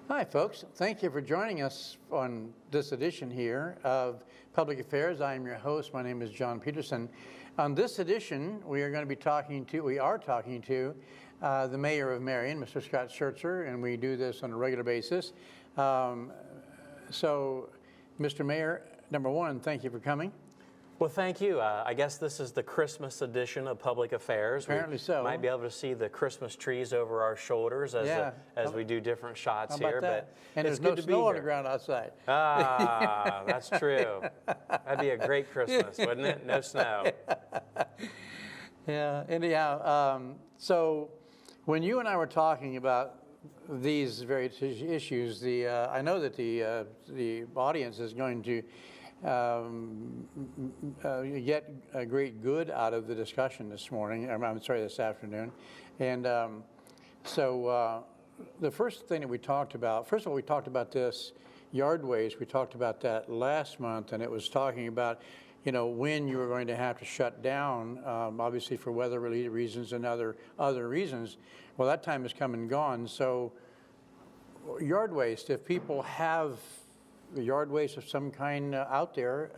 Hi, folks. Thank you for joining us on this edition here of Public Affairs. I am your host. My name is John Peterson. On this edition, we are talking to the mayor of Marion, Mr. Schertzer, and we do this on a regular basis. So, Mr. Mayor, number one, thank you for coming. Well, thank you. I guess this is the Christmas edition of Public Affairs. Apparently so. Might be able to see the Christmas trees over our shoulders as we do different shots here. But and there's no snow on the ground outside. Ah, that's true. That'd be a great Christmas, wouldn't it? No snow. Yeah. Anyhow, so when you and I were talking about these various issues, I know that the audience is going to get a great good out of the discussion this morning. This afternoon. And so the first thing that we talked about, first of all, we talked about this yard waste. We talked about that last month, and it was talking about, when you were going to have to shut down, obviously for weather-related reasons and other reasons. Well, that time has come and gone. So yard waste, if people have yard waste of some kind out there,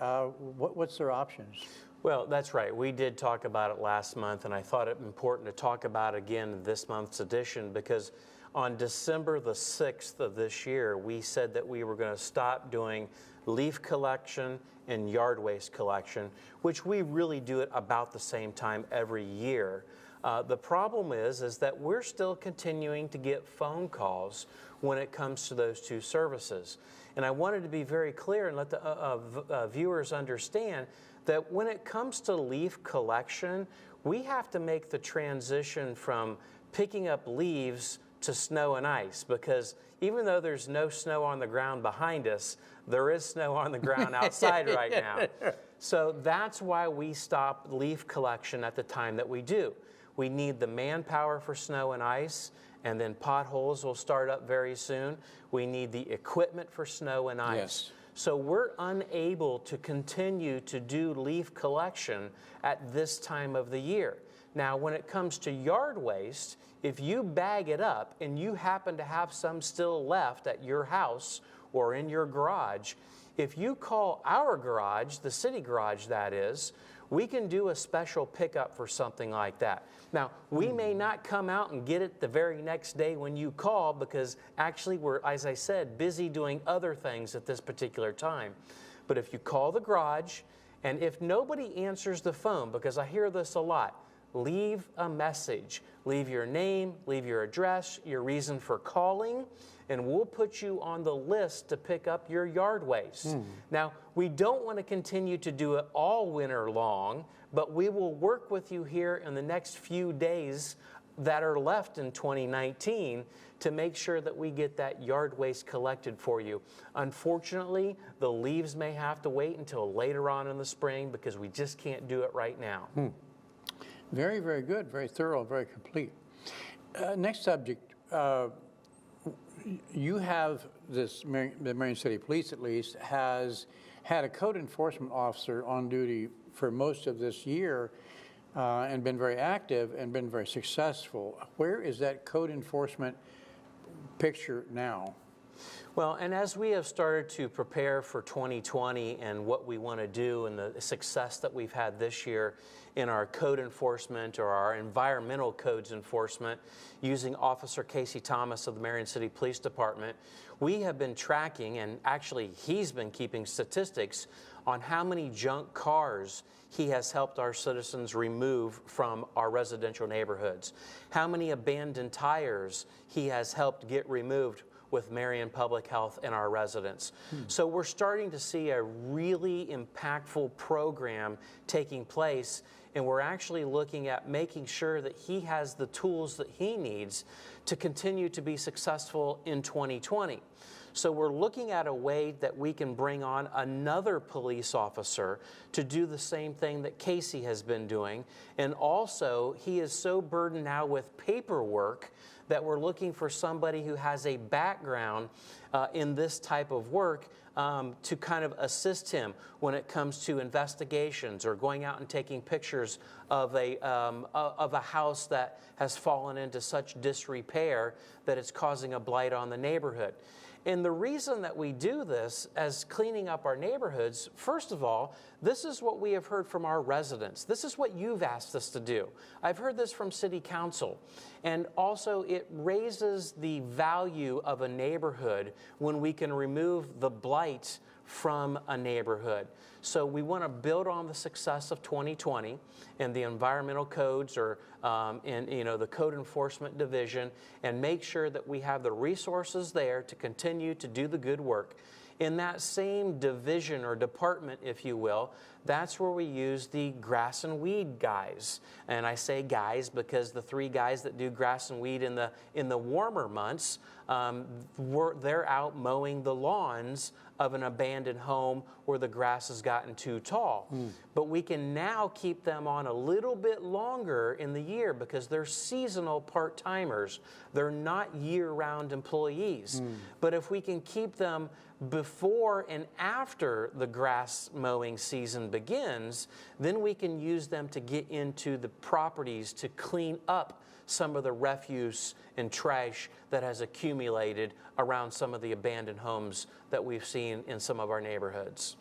what's their options? Well, that's right. We did talk about it last month, and I thought it important to talk about it again in this month's edition because on December the 6th of this year, we said that we were going to stop doing leaf collection and yard waste collection, which we really do at about the same time every year. The problem is that we're still continuing to get phone calls when it comes to those two services. And I wanted to be very clear and let the viewers understand that when it comes to leaf collection, we have to make the transition from picking up leaves to snow and ice, because even though there's no snow on the ground behind us, there is snow on the ground outside right now. So that's why we stop leaf collection at the time that we do. We need the manpower for snow and ice, and then potholes will start up very soon. We need the equipment for snow and ice. Yes. So we're unable to continue to do leaf collection at this time of the year. Now, when it comes to yard waste, if you bag it up and you happen to have some still left at your house or in your garage, if you call our garage, the city garage that is, we can do a special pickup for something like that. Now, we may not come out and get it the very next day when you call because actually we're, as I said, busy doing other things at this particular time. But if you call the garage, and if nobody answers the phone, because I hear this a lot, leave a message. Leave your name, leave your address, your reason for calling, and we'll put you on the list to pick up your yard waste. Now, we don't want to continue to do it all winter long, but we will work with you here in the next few days that are left in 2019 to make sure that we get that yard waste collected for you. Unfortunately, the leaves may have to wait until later on in the spring because we just can't do it right now. Very, very good, very thorough, very complete. Next subject, you have the Marion City Police, at least, has had a code enforcement officer on duty for most of this year and been very active and been very successful. Where is that code enforcement picture now? Well, and as we have started to prepare for 2020 and what we want to do and the success that we've had this year in our code enforcement or our environmental codes enforcement using Officer Casey Thomas of the Marion City Police Department, we have been tracking, and actually he's been keeping statistics on how many junk cars he has helped our citizens remove from our residential neighborhoods, how many abandoned tires he has helped get removed with Marion Public Health and our residents. So we're starting to see a really impactful program taking place, and we're actually looking at making sure that he has the tools that he needs to continue to be successful in 2020. So we're looking at a way that we can bring on another police officer to do the same thing that Casey has been doing. And also, he is so burdened now with paperwork that we're looking for somebody who has a background in this type of work to kind of assist him when it comes to investigations or going out and taking pictures of a house that has fallen into such disrepair that it's causing a blight on the neighborhood. And the reason that we do this as cleaning up our neighborhoods, first of all, this is what we have heard from our residents. This is what you've asked us to do. I've heard this from City Council. And also it raises the value of a neighborhood when we can remove the blight from a neighborhood. So we want to build on the success of 2020 and the environmental codes or in the Code Enforcement Division, and make sure that we have the resources there to continue to do the good work. In that same division or department, if you will, that's where we use the grass and weed guys. And I say guys because the 3 guys that do grass and weed in the warmer months, they're out mowing the lawns of an abandoned home where the grass has gotten too tall. But we can now keep them on a little bit longer in the year because they're seasonal part-timers. They're not year-round employees. But if we can keep them before and after the grass mowing season begins, then we can use them to get into the properties to clean up some of the refuse and trash that has accumulated around some of the abandoned homes that we've seen in some of our neighborhoods.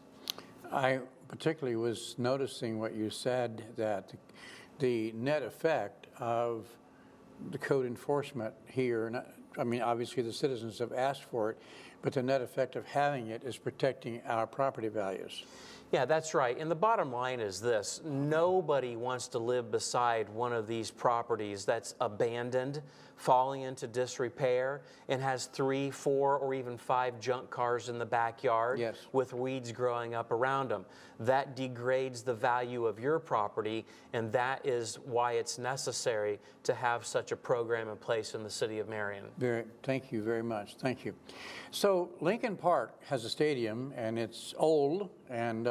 I particularly was noticing what you said, that the net effect of the code enforcement here, and I mean, obviously the citizens have asked for it, but the net effect of having it is protecting our property values. Yeah, that's right. And the bottom line is this: nobody wants to live beside one of these properties that's abandoned, falling into disrepair, and has 3, 4, or even 5 junk cars in the backyard. Yes. With weeds growing up around them. That degrades the value of your property, and that is why it's necessary to have such a program in place in the city of Marion. Thank you very much. Thank you. So Lincoln Park has a stadium, and it's old, and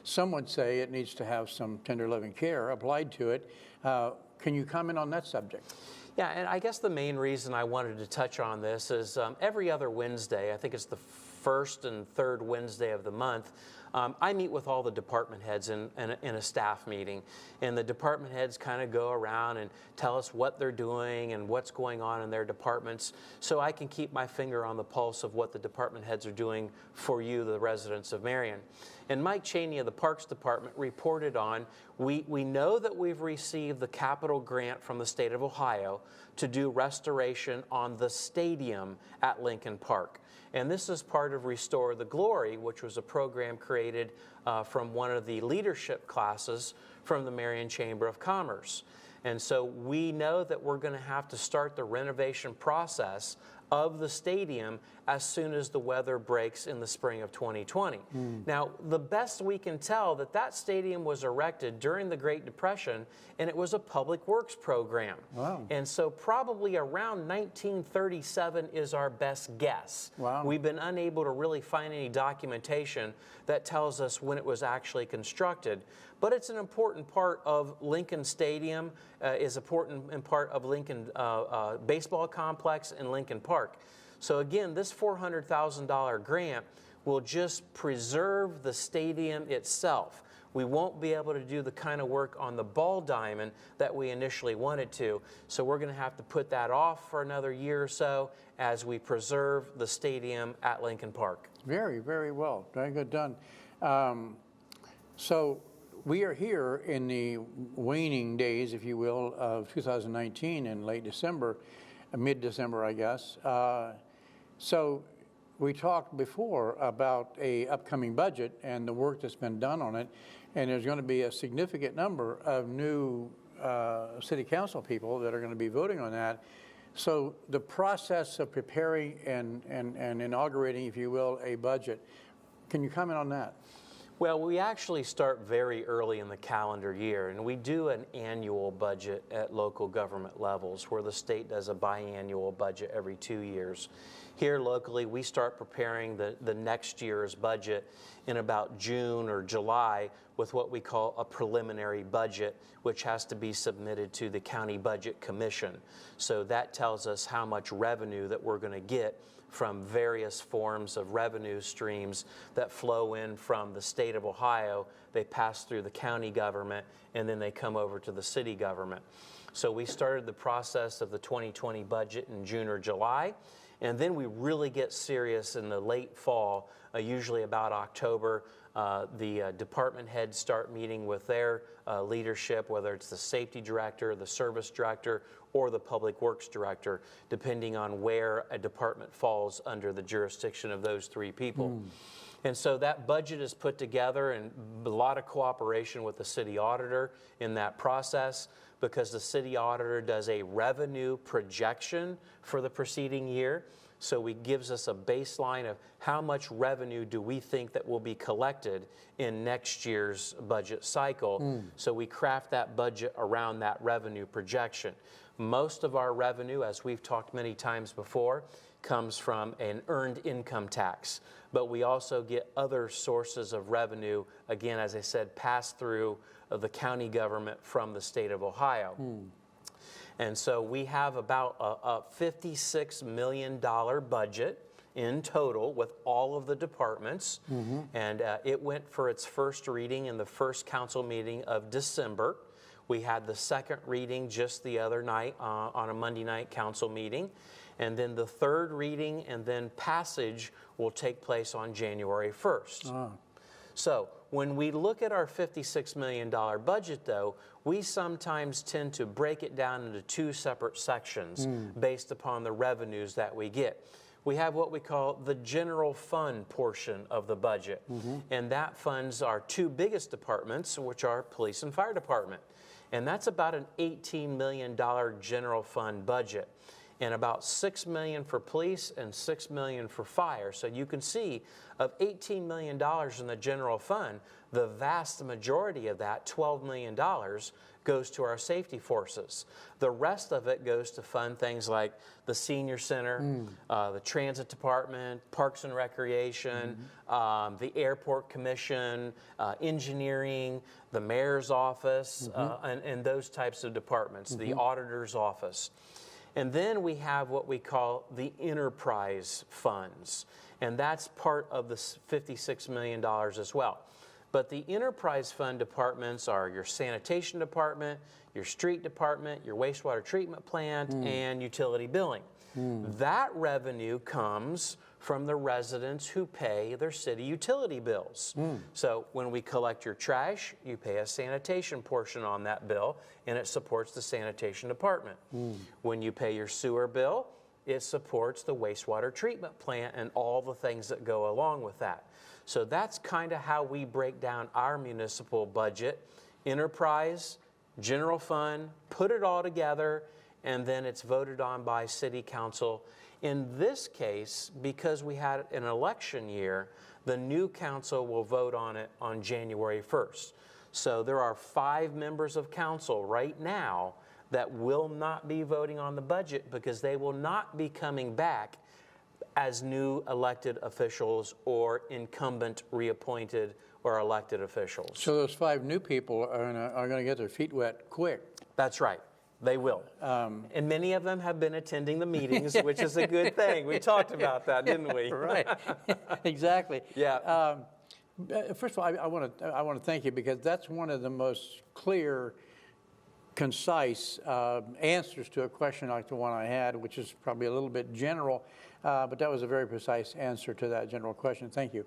some would say it needs to have some tender loving care applied to it. Can you comment on that subject? Yeah, and I guess the main reason I wanted to touch on this is every other Wednesday, I think it's the first and third Wednesday of the month, I meet with all the department heads in a staff meeting, and the department heads kind of go around and tell us what they're doing and what's going on in their departments, so I can keep my finger on the pulse of what the department heads are doing for you, the residents of Marion. And Mike Cheney of the Parks Department reported on, we know that we've received the capital grant from the state of Ohio to do restoration on the stadium at Lincoln Park. And this is part of Restore the Glory, which was a program created from one of the leadership classes from the Marion Chamber of Commerce. And so we know that we're going to have to start the renovation process of the stadium as soon as the weather breaks in the spring of 2020. Now, the best we can tell that stadium was erected during the Great Depression, and it was a public works program. Wow. And so probably around 1937 is our best guess. Wow. We've been unable to really find any documentation that tells us when it was actually constructed. But it's an important part of Lincoln Stadium, is important in part of Lincoln baseball complex in Lincoln Park. So again, this $400,000 grant will just preserve the stadium itself. We won't be able to do the kind of work on the ball diamond that we initially wanted to. So we're going to have to put that off for another year or so as we preserve the stadium at Lincoln Park. Very, very well. Very good done. So we are here in the waning days, if you will, of 2019 in late December, mid-December, I guess. So we talked before about a upcoming budget and the work that's been done on it, and there's going to be a significant number of new city council people that are going to be voting on that. So the process of preparing and inaugurating, if you will, a budget, can you comment on that? Well, we actually start very early in the calendar year, and we do an annual budget at local government levels where the state does a biannual budget every 2 years. Here locally, we start preparing the next year's budget in about June or July with what we call a preliminary budget, which has to be submitted to the County Budget Commission. So that tells us how much revenue that we're going to get from various forms of revenue streams that flow in from the state of Ohio. They pass through the county government, and then they come over to the city government. So we started the process of the 2020 budget in June or July, and then we really get serious in the late fall, usually about October. The department heads start meeting with their leadership, whether it's the safety director, the service director, or the public works director, depending on where a department falls under the jurisdiction of those three people. And so that budget is put together, and a lot of cooperation with the city auditor in that process, because the city auditor does a revenue projection for the preceding year. So it gives us a baseline of how much revenue do we think that will be collected in next year's budget cycle. So we craft that budget around that revenue projection. Most of our revenue, as we've talked many times before, comes from an earned income tax. But we also get other sources of revenue, again, as I said, passed through the county government from the state of Ohio. And so we have about a $56 million budget in total with all of the departments. And it went for its first reading in the first council meeting of December. We had the second reading just the other night on a Monday night council meeting. And then the third reading and then passage will take place on January 1st. So when we look at our $56 million budget, though, we sometimes tend to break it down into two separate sections based upon the revenues that we get. We have what we call the general fund portion of the budget, and that funds our two biggest departments, which are police and fire department. And that's about an $18 million general fund budget, and about $6 million for police and $6 million for fire. So you can see, of $18 million in the general fund, the vast majority of that, $12 million, goes to our safety forces. The rest of it goes to fund things like the senior center, the transit department, parks and recreation, the airport commission, engineering, the mayor's office, and those types of departments, the auditor's office. And then we have what we call the enterprise funds, and that's part of the $56 million as well. But the enterprise fund departments are your sanitation department, your street department, your wastewater treatment plant, and utility billing. That revenue comes from the residents who pay their city utility bills. So when we collect your trash, you pay a sanitation portion on that bill, and it supports the sanitation department. When you pay your sewer bill, it supports the wastewater treatment plant and all the things that go along with that. So that's kind of how we break down our municipal budget: enterprise, general fund, put it all together, and then it's voted on by city council. In this case, because we had an election year, the new council will vote on it on January 1st. So there are 5 members of council right now that will not be voting on the budget because they will not be coming back as new elected officials or incumbent reappointed or elected officials. So those 5 new people are going to get their feet wet quick. That's right. They will. And many of them have been attending the meetings, which is a good thing. We talked about that, didn't we? Right. Exactly. Yeah. First of all, I want to thank you, because that's one of the most clear, concise answers to a question like the one I had, which is probably a little bit general, but that was a very precise answer to that general question. Thank you.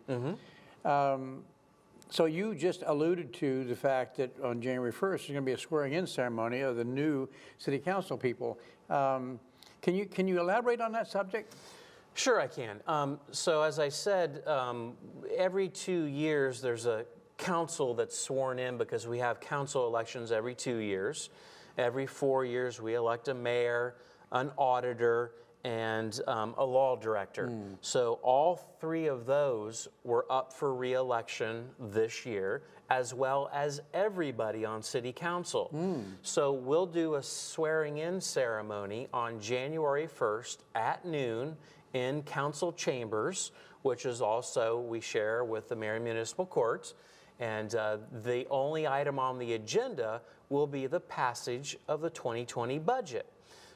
So you just alluded to the fact that on January 1st, there's going to be a swearing-in ceremony of the new city council people. Can you elaborate on that subject? Sure, I can. So as I said, every 2 years there's a council that's sworn in, because we have council elections every 2 years. Every 4 years we elect a mayor, an auditor, and a law director. So all 3 of those were up for re-election this year, as well as everybody on city council. So we'll do a swearing-in ceremony on January 1st at noon in council chambers, which is also, we share with the Marion Municipal Court. And the only item on the agenda will be the passage of the 2020 budget.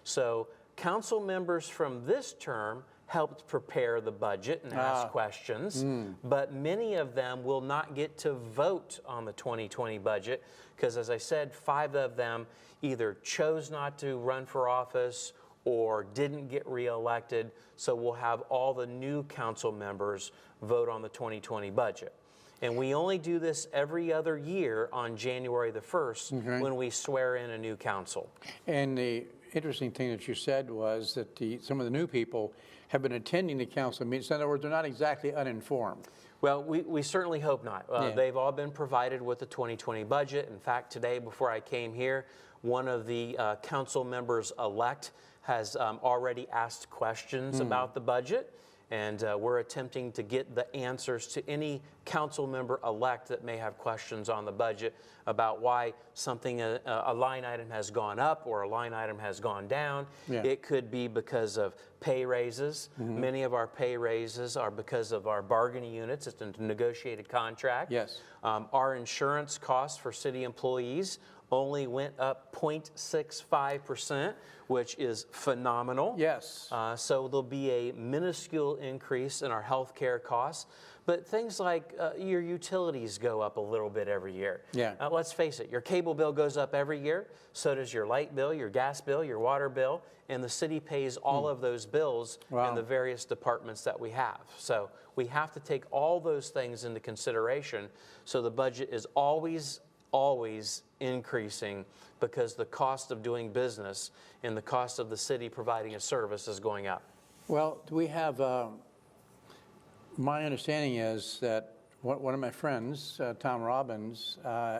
So council members from this term helped prepare the budget and ask questions, but many of them will not get to vote on the 2020 budget because, as I said, 5 of them either chose not to run for office or didn't get reelected. So we'll have all the new council members vote on the 2020 budget. And we only do this every other year on January the 1st when we swear in a new council. And the interesting thing that you said was that some of the new people have been attending the council meetings. In other words, they're not exactly uninformed. Well, we certainly hope not. They've all been provided with the 2020 budget. In fact, today, before I came here, one of the council members-elect has already asked questions about the budget. And we're attempting to get the answers to any council member-elect that may have questions on the budget about why something, a line item has gone up or a line item has gone down. Yeah. It could be because of pay raises. Many of our pay raises are because of our bargaining units. It's a negotiated contract. Yes. Our insurance costs for city employees only went up 0.65%, which is phenomenal. Yes. So there'll be a minuscule increase in our health care costs. But things like your utilities go up a little bit every year. Yeah. Let's face it, your cable bill goes up every year. So does your light bill, your gas bill, your water bill. And the city pays all of those bills in the various departments that we have. So we have to take all those things into consideration. So the budget is always increasing because the cost of doing business and the cost of the city providing a service is going up. Well, we have, my understanding is that one of my friends, Tom Robbins,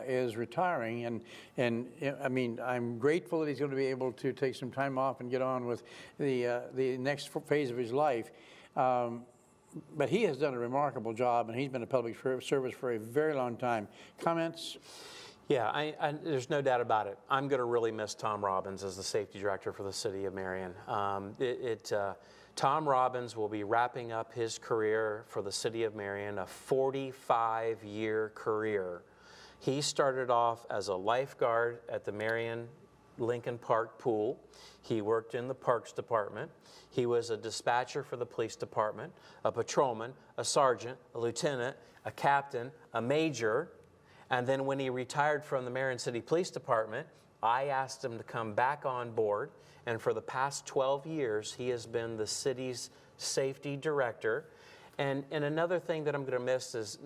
is retiring, and I mean, I'm grateful that he's going to be able to take some time off and get on with the next phase of his life. But he has done a remarkable job, and he's been a public service for a very long time. Comments? Yeah, there's no doubt about it. I'm going to really miss Tom Robbins as the safety director for the city of Marion. Tom Robbins will be wrapping up his career for the city of Marion, a 45-year career. He started off as a lifeguard at the Marion Lincoln Park pool. He worked in the Parks Department. He was a dispatcher for the police department, a patrolman, a sergeant, a lieutenant, a captain, a major. And then when he retired from the Marion City Police Department, I asked him to come back on board. And for the past 12 years, he has been the city's safety director. And another thing that I'm going to miss is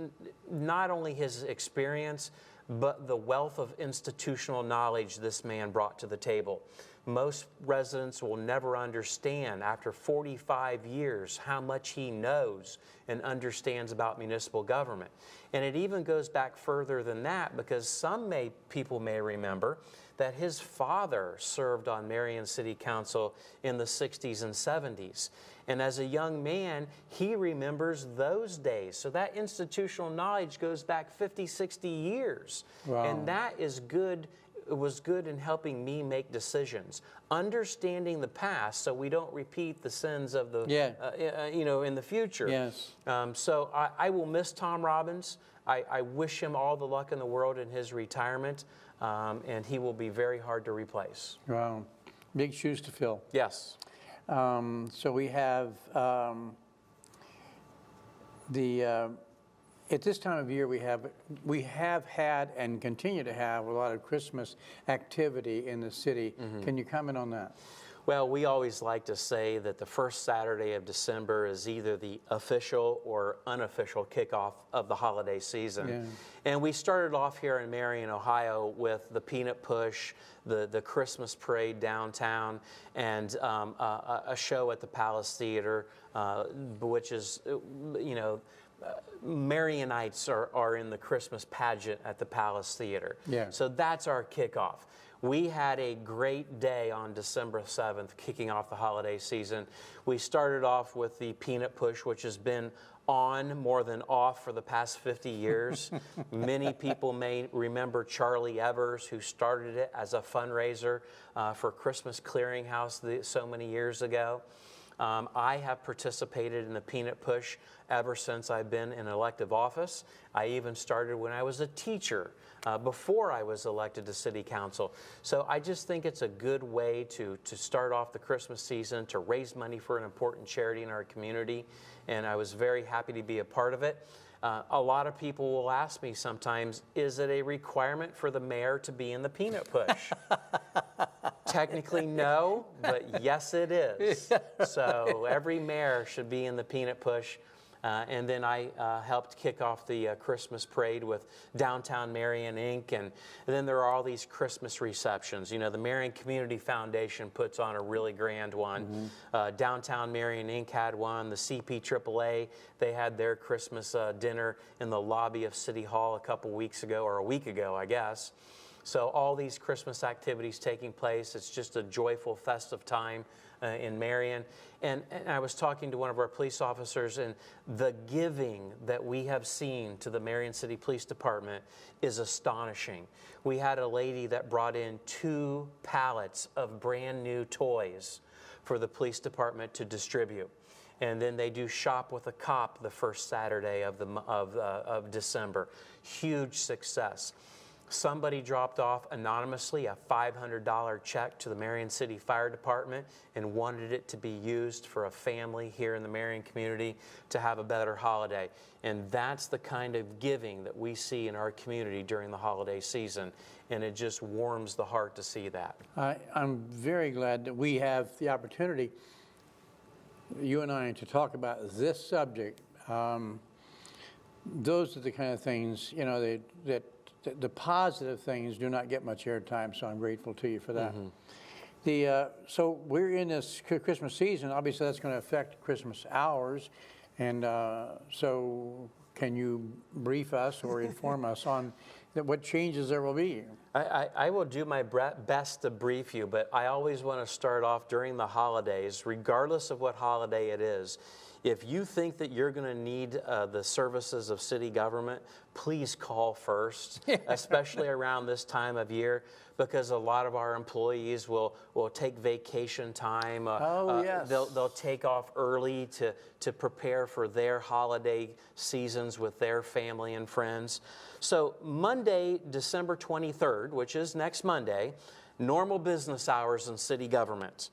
not only his experience, but the wealth of institutional knowledge this man brought to the table. Most residents will never understand after 45 years how much he knows and understands about municipal government. And it even goes back further than that, because people may remember that his father served on Marion City Council in the 60s and 70s. And as a young man, he remembers those days. So that institutional knowledge goes back 50, 60 years. Wow. And that is good. It was good in helping me make decisions, understanding the past so we don't repeat the sins of the, in the future. Yes. So I will miss Tom Robbins. I wish him all the luck in the world in his retirement, and he will be very hard to replace. Wow. Big shoes to fill. Yes. So we have at this time of year, we have had and continue to have a lot of Christmas activity in the city. Can you comment on that? Well, we always like to say that the first Saturday of December is either the official or unofficial kickoff of the holiday season. Yeah. And we started off here in Marion, Ohio with the Peanut Push, the Christmas parade downtown, and a show at the Palace Theater, which is, Marionites are in the Christmas pageant at the Palace Theater. Yeah. So that's our kickoff. We had a great day on December 7th, kicking off the holiday season. We started off with the Peanut Push, which has been on more than off for the past 50 years. Many people may remember Charlie Evers, who started it as a fundraiser for Christmas Clearinghouse so many years ago. I have participated in the peanut push ever since I've been in elective office. I even started when I was a teacher, before I was elected to city council. So I just think it's a good way to start off the Christmas season, to raise money for an important charity in our community, and I was very happy to be a part of it. A lot of people will ask me sometimes, is it a requirement for the mayor to be in the peanut push? Technically, no, but yes, it is. So every mayor should be in the peanut push. And then I helped kick off the Christmas parade with Downtown Marion Inc. And then there are all these Christmas receptions. You know, the Marion Community Foundation puts on a really grand one. Downtown Marion Inc. had one. The CPAAA, they had their Christmas dinner in the lobby of City Hall a couple weeks ago, or a week ago, I guess. So all these Christmas activities taking place. It's just a joyful, festive time in Marion. And I was talking to one of our police officers, and the giving that we have seen to the Marion City Police Department is astonishing. We had a lady that brought in 2 pallets of brand new toys for the police department to distribute. And then they do Shop with a Cop the first Saturday of December. Huge success. Somebody dropped off anonymously a $500 check to the Marion City Fire Department and wanted it to be used for a family here in the Marion community to have a better holiday. And that's the kind of giving that we see in our community during the holiday season. And it just warms the heart to see that. I'm very glad that we have the opportunity, you and I, to talk about this subject. Those are the kind of things, you know, that the positive things do not get much airtime, so I'm grateful to you for that. So we're in this Christmas season. Obviously, that's going to affect Christmas hours. And so can you brief us or inform us on what changes there will be? I will do my best to brief you, but I always want to start off during the holidays, regardless of what holiday it is. If you think that you're going to need the services of city government, please call first, especially around this time of year, because a lot of our employees will take vacation time. Yes. They'll take off early to prepare for their holiday seasons with their family and friends. So Monday, December 23rd, which is next Monday, normal business hours in city government.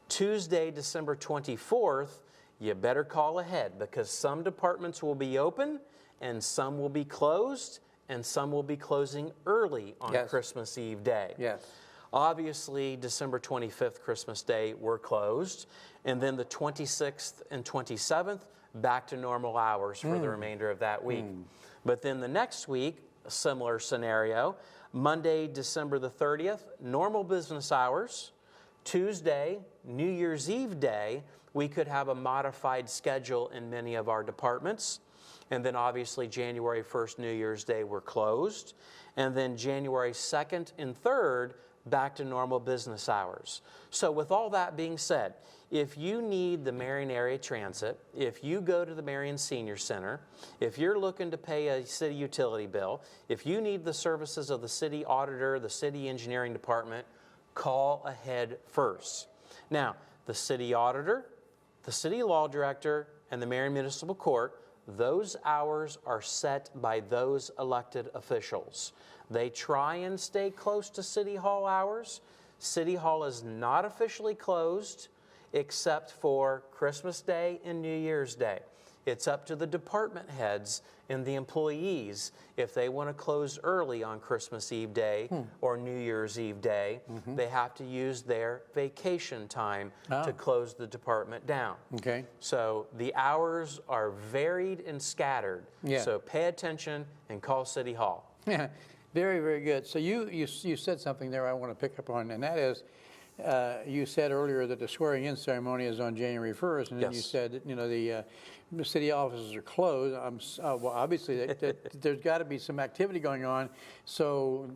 Tuesday, December 24th, you better call ahead, because some departments will be open and some will be closed and some will be closing early on Christmas Eve day. Yes. Obviously, December 25th, Christmas Day, we're closed. And then the 26th and 27th, back to normal hours for the remainder of that week. But then the next week, a similar scenario. Monday, December the 30th, normal business hours. Tuesday, New Year's Eve day, we could have a modified schedule in many of our departments. And then obviously January 1st, New Year's Day, we're closed. And then January 2nd and 3rd, back to normal business hours. So with all that being said, if you need the Marion Area Transit, if you go to the Marion Senior Center, if you're looking to pay a city utility bill, if you need the services of the city auditor, the city engineering department, call ahead first. Now, the city auditor, the city law director, and the Marion Municipal Court, those hours are set by those elected officials. They try and stay close to City Hall hours. City Hall is not officially closed except for Christmas Day and New Year's Day. It's up to the department heads and the employees if they want to close early on Christmas Eve Day or New Year's Eve Day. They have to use their vacation time to close the department down. Okay. So the hours are varied and scattered. Yeah. So pay attention and call City Hall. Yeah, very, very good. So you said something there I want to pick up on, and that is, you said earlier that the swearing-in ceremony is on January 1st, and then you said that, you know, the city offices are closed. Well, obviously, there's got to be some activity going on, so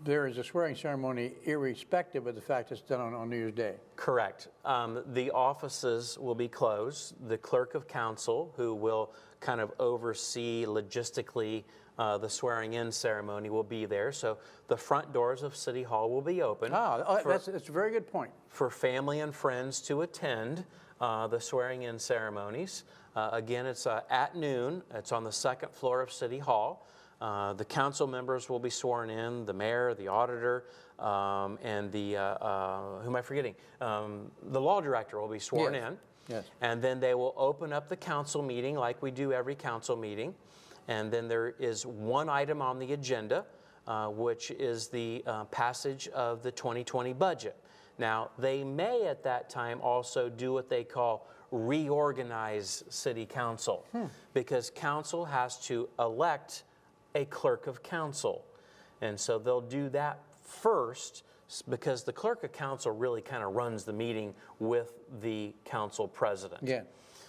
there is a swearing ceremony irrespective of the fact it's done on New Year's Day. Correct. The offices will be closed. The clerk of council, who will kind of oversee logistically the swearing-in ceremony, will be there. So the front doors of City Hall will be open. That's a very good point. For family and friends to attend. the swearing-in ceremonies. Again, it's at noon. It's on the second floor of City Hall. The council members will be sworn in, the mayor, the auditor, and the, who am I forgetting? The law director will be sworn in. Yes. And then they will open up the council meeting like we do every council meeting. And then there is one item on the agenda, which is the passage of the 2020 budget. Now, they may at that time also do what they call reorganize city council, because council has to elect a clerk of council. And so they'll do that first, because the clerk of council really kind of runs the meeting with the council president. Yeah.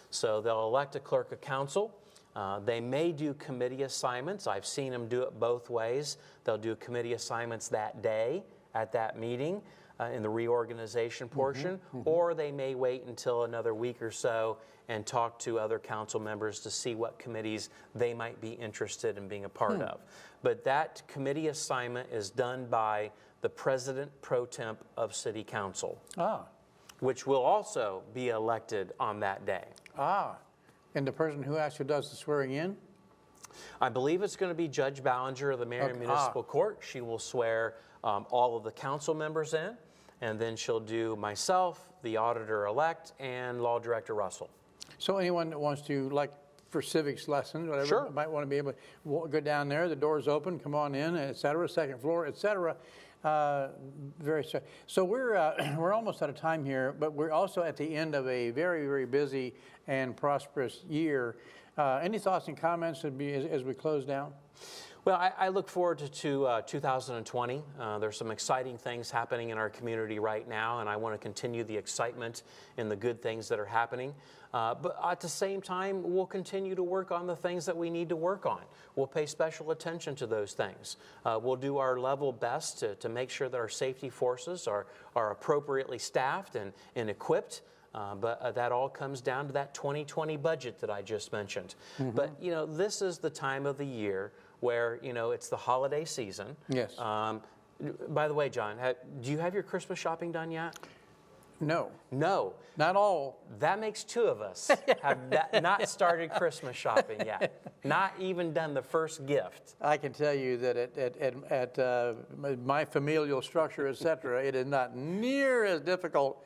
So they'll elect a clerk of council. They may do committee assignments. I've seen them do it both ways. They'll do committee assignments that day at that meeting in the reorganization portion, or they may wait until another week or so and talk to other council members to see what committees they might be interested in being a part of. But that committee assignment is done by the President Pro Temp of City Council, which will also be elected on that day. And the person who actually does the swearing in? I believe it's going to be Judge Ballinger of the Marion Municipal Court. She will swear all of the council members in, and then she'll do myself, the auditor-elect, and Law Director Russell. So anyone that wants to, like for civics lessons, whatever, Sure, might want to be able to go down there, the door's open, come on in, et cetera, second floor, et cetera. So we're almost out of time here, but we're also at the end of a very, very busy and prosperous year. Any thoughts and comments as we close down? Well, I look forward to 2020. There's some exciting things happening in our community right now, and I want to continue the excitement and the good things that are happening. But at the same time, we'll continue to work on the things that we need to work on. We'll pay special attention to those things. We'll do our level best to make sure that our safety forces are appropriately staffed and equipped. But that all comes down to that 2020 budget that I just mentioned. But, you know, this is the time of the year where, you know, it's the holiday season. Yes. By the way, John, do you have your Christmas shopping done yet? No. No. Not all. That makes two of us have not started Christmas shopping yet. Not even done the first gift. I can tell you that at my familial structure, et cetera, it is not near as difficult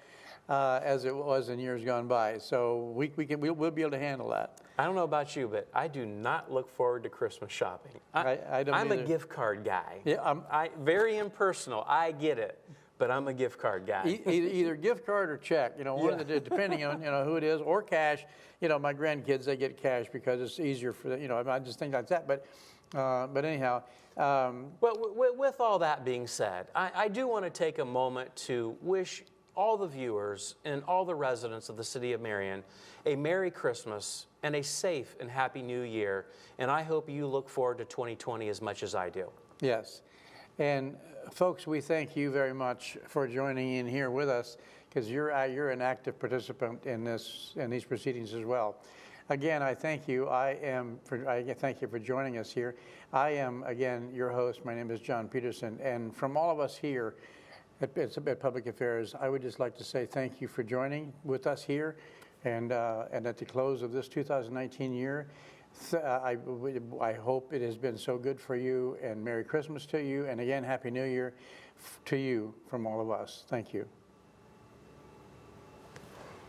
as it was in years gone by. So we'll be able to handle that. I don't know about you, but I do not look forward to Christmas shopping. I don't I'm either. a gift card guy. Yeah, very impersonal. I get it, but I'm a gift card guy. Either gift card or check, you know, one of the, depending on, you know, who it is, or cash. You know, my grandkids, they get cash because it's easier for them, you know, I just think like that. But anyhow. Well, with all that being said, I do want to take a moment to wish all the viewers and all the residents of the city of Marion a Merry Christmas and a safe and happy New Year. And I hope you look forward to 2020 as much as I do. Yes. And folks, we thank you very much for joining in here with us, because you're an active participant in these proceedings as well. Again, I thank you. I thank you for joining us here. I am, again, your host. My name is John Peterson. And from all of us here at Public Affairs, I would just like to say thank you for joining with us here. And at the close of this 2019 year, I hope it has been so good for you, and Merry Christmas to you. And again, Happy New Year to you from all of us. Thank you.